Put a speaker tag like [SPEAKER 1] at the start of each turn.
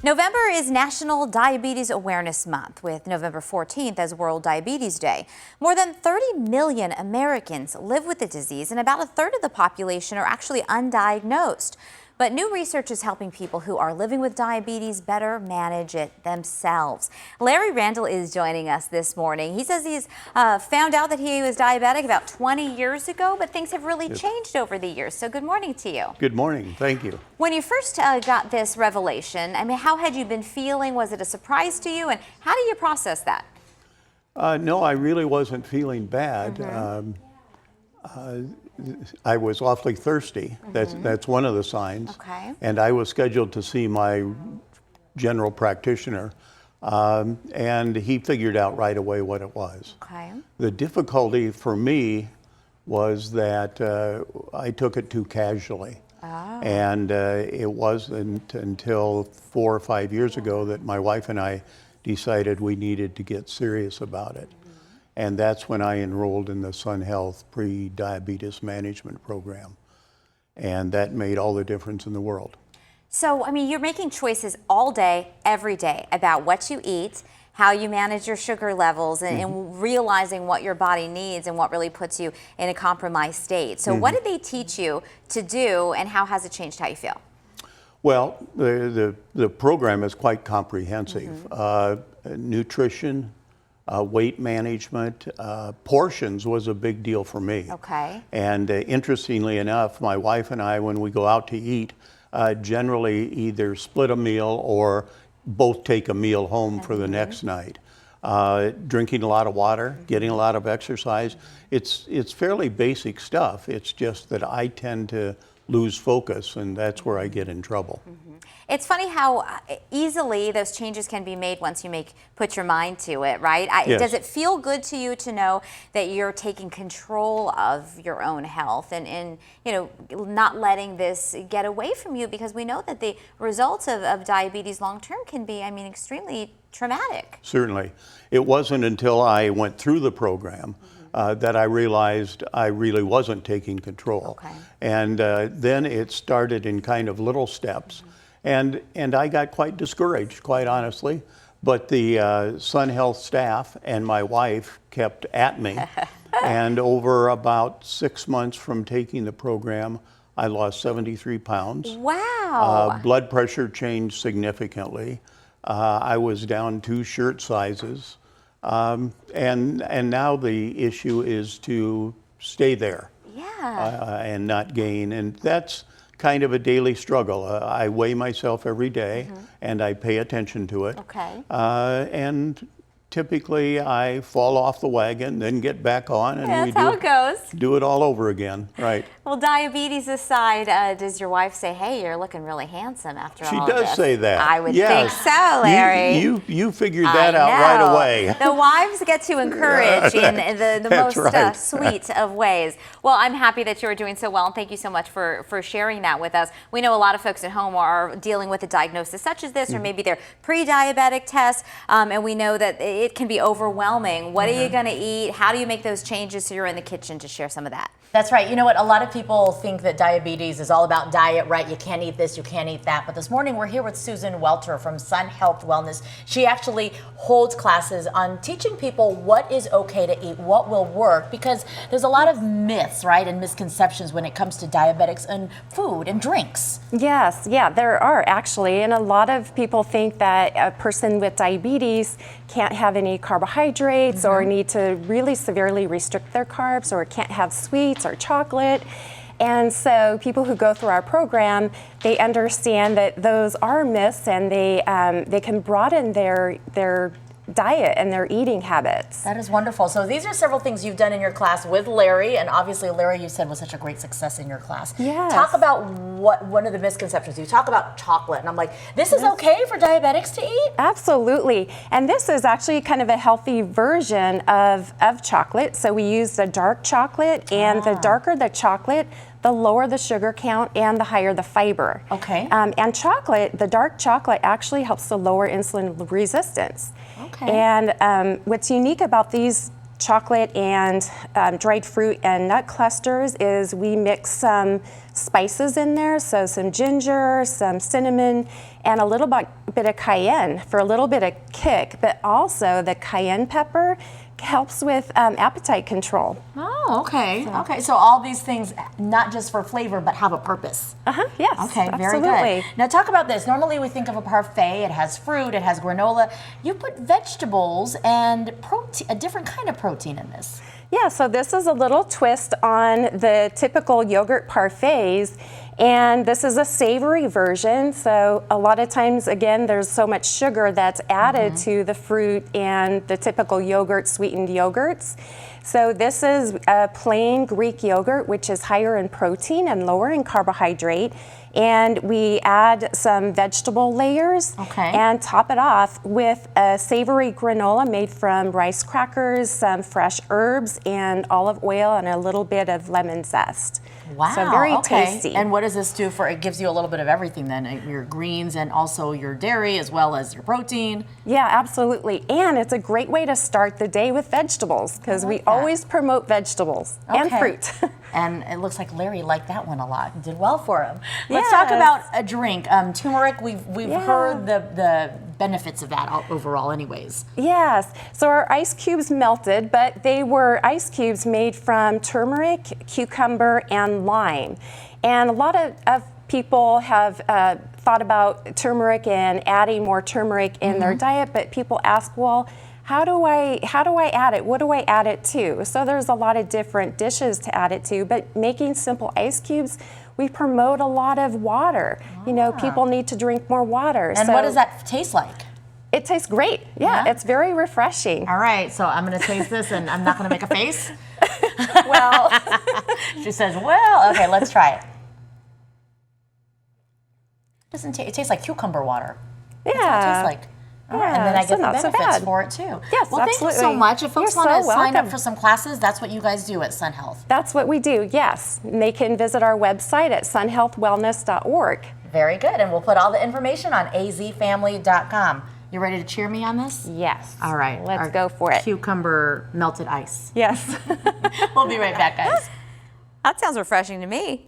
[SPEAKER 1] November is National Diabetes Awareness Month, with November 14th as World Diabetes Day. More than 30 million Americans live with the disease, and about a third of the population are actually undiagnosed. But new research is helping people who are living with diabetes better manage it themselves. Larry Randall is joining us this morning. He says he's found out that he was diabetic about 20 years ago, but things have really changed over the years. So good morning to you.
[SPEAKER 2] Good morning. Thank you.
[SPEAKER 1] When you first got this revelation, I mean, how had you been feeling? Was it a surprise to you? And how do you process that?
[SPEAKER 2] No, I really wasn't feeling bad. I was awfully thirsty. That's one of the signs.
[SPEAKER 1] Okay.
[SPEAKER 2] And I was scheduled to see my general practitioner, and he figured out right away what it was.
[SPEAKER 1] Okay.
[SPEAKER 2] The difficulty for me was that I took it too casually.
[SPEAKER 1] Oh.
[SPEAKER 2] And it wasn't until 4 or 5 years ago that my wife and I decided we needed to get serious about it. And that's when I enrolled in the Sun Health Pre-Diabetes Management Program. And that made all the difference in the world.
[SPEAKER 1] So, I mean, you're making choices all day, every day, about what you eat, how you manage your sugar levels, and realizing what your body needs and what really puts you in a compromised state. So what did they teach you to do, and how has it changed how you feel?
[SPEAKER 2] Well, the program is quite comprehensive. Nutrition, weight management, portions was a big deal for me.
[SPEAKER 1] Okay.
[SPEAKER 2] And interestingly enough, my wife and I, when we go out to eat, generally either split a meal or both take a meal home for the next night. Drinking a lot of water, getting a lot of exercise. It's fairly basic stuff. It's just that I tend to lose focus, and that's where I get in trouble.
[SPEAKER 1] It's funny how easily those changes can be made once you put your mind to it, right?
[SPEAKER 2] Yes.
[SPEAKER 1] Does it feel good to you to know that you're taking control of your own health and you know, not letting this get away from you? Because we know that the results of diabetes long term can be, I mean, extremely traumatic.
[SPEAKER 2] Certainly. It wasn't until I went through the program that I realized I really wasn't taking control.
[SPEAKER 1] Okay.
[SPEAKER 2] And then it started in kind of little steps. And I got quite discouraged, quite honestly. But the Sun Health staff and my wife kept at me. And over about 6 months from taking the program, I lost 73 pounds.
[SPEAKER 1] Wow.
[SPEAKER 2] Blood pressure changed significantly. I was down 2 shirt sizes. And now the issue is to stay there.
[SPEAKER 1] Yeah.
[SPEAKER 2] And not gain. And that's kind of a daily struggle. I weigh myself every day, and I pay attention to it.
[SPEAKER 1] Okay.
[SPEAKER 2] And typically I fall off the wagon, then get back on, and
[SPEAKER 1] That's how it goes.
[SPEAKER 2] do it all over again. Right.
[SPEAKER 1] Well, diabetes aside, does your wife say, "Hey, you're looking really handsome after all
[SPEAKER 2] She
[SPEAKER 1] of
[SPEAKER 2] does
[SPEAKER 1] this"?
[SPEAKER 2] say that.
[SPEAKER 1] I would
[SPEAKER 2] Yes.
[SPEAKER 1] think so, Larry.
[SPEAKER 2] You figured that out right away.
[SPEAKER 1] The wives get to encourage in the
[SPEAKER 2] That's
[SPEAKER 1] most
[SPEAKER 2] right.
[SPEAKER 1] sweet of ways. Well, I'm happy that you are doing so well, and thank you so much for sharing that with us. We know a lot of folks at home are dealing with a diagnosis such as this, or maybe they're pre-diabetic tests, and we know that it can be overwhelming. What are you going to eat? How do you make those changes? So you're in the kitchen to share some of that.
[SPEAKER 3] That's right. You know what? A lot of people think that diabetes is all about diet, right? You can't eat this, you can't eat that. But this morning we're here with Susan Welter from Sun Health Wellness. She actually holds classes on teaching people what is okay to eat, what will work, because there's a lot of myths, right, and misconceptions when it comes to diabetics and food and drinks.
[SPEAKER 4] Yes, yeah, there are actually. And a lot of people think that a person with diabetes can't have any carbohydrates or need to really severely restrict their carbs or can't have sweets or chocolate. And so people who go through our program, they understand that those are myths, and they can broaden their diet and their eating habits.
[SPEAKER 3] That is wonderful. So these are several things you've done in your class with Larry, and obviously Larry, you said, was such a great success in your class.
[SPEAKER 4] Yes.
[SPEAKER 3] Talk about one of the misconceptions. You talk about chocolate, and I'm like, this is okay for diabetics to eat?
[SPEAKER 4] Absolutely. And this is actually kind of a healthy version of chocolate. So we use the dark chocolate, and the darker the chocolate, the lower the sugar count and the higher the fiber.
[SPEAKER 3] Okay.
[SPEAKER 4] And chocolate, the dark chocolate actually helps to lower insulin resistance.
[SPEAKER 3] Okay.
[SPEAKER 4] And what's unique about these chocolate and dried fruit and nut clusters is we mix some spices in there, so some ginger, some cinnamon, and a little bit of cayenne for a little bit of kick, but also the cayenne pepper helps with appetite control.
[SPEAKER 3] Oh, okay. Okay, so all these things, not just for flavor, but have a purpose.
[SPEAKER 4] Yes.
[SPEAKER 3] Okay, very
[SPEAKER 4] absolutely.
[SPEAKER 3] good. Now talk about this. Normally we think of a parfait, it has fruit, it has granola. You put vegetables and protein, a different kind of protein in this.
[SPEAKER 4] Yeah, so this is a little twist on the typical yogurt parfaits, and this is a savory version. So a lot of times, again, there's so much sugar that's added to the fruit and the typical yogurt, sweetened yogurts. So this is a plain Greek yogurt, which is higher in protein and lower in carbohydrate. And we add some vegetable layers and top it off with a savory granola made from rice crackers, some fresh herbs, and olive oil, and a little bit of lemon zest.
[SPEAKER 3] Wow.
[SPEAKER 4] So very tasty.
[SPEAKER 3] And what does this do for, it gives you a little bit of everything then, your greens and also your dairy as well as your protein.
[SPEAKER 4] Yeah, absolutely. And it's a great way to start the day with vegetables because we always promote vegetables and fruit.
[SPEAKER 3] And it looks like Larry liked that one a lot. Did well for him. Let's talk about a drink. Turmeric, we've heard the benefits of that overall anyways.
[SPEAKER 4] Yes. So our ice cubes melted, but they were ice cubes made from turmeric, cucumber, and lime. And a lot of people have thought about turmeric and adding more turmeric in their diet, but people ask, well, how do I add it? What do I add it to? So there's a lot of different dishes to add it to, but making simple ice cubes, we promote a lot of water. You know, people need to drink more water.
[SPEAKER 3] And what does that taste like?
[SPEAKER 4] It tastes great. Yeah, it's very refreshing.
[SPEAKER 3] All right, so I'm gonna taste this and I'm not gonna make a face.
[SPEAKER 4] Well,
[SPEAKER 3] she says, well, okay, let's try it. It tastes like cucumber water. That's what it tastes like. All right, and then I get the benefits for it too.
[SPEAKER 4] Yes,
[SPEAKER 3] well, thank you so much. If folks
[SPEAKER 4] You're
[SPEAKER 3] want to
[SPEAKER 4] so
[SPEAKER 3] sign up
[SPEAKER 4] welcome.
[SPEAKER 3] for some classes, that's what you guys do at Sun Health.
[SPEAKER 4] That's what we do, yes. And they can visit our website at sunhealthwellness.org.
[SPEAKER 3] Very good, and we'll put all the information on azfamily.com. You ready to cheer me on this?
[SPEAKER 4] Yes.
[SPEAKER 3] All right.
[SPEAKER 4] Let's go for it.
[SPEAKER 3] Cucumber melted ice.
[SPEAKER 4] Yes.
[SPEAKER 3] We'll be right back, guys.
[SPEAKER 1] That sounds refreshing to me.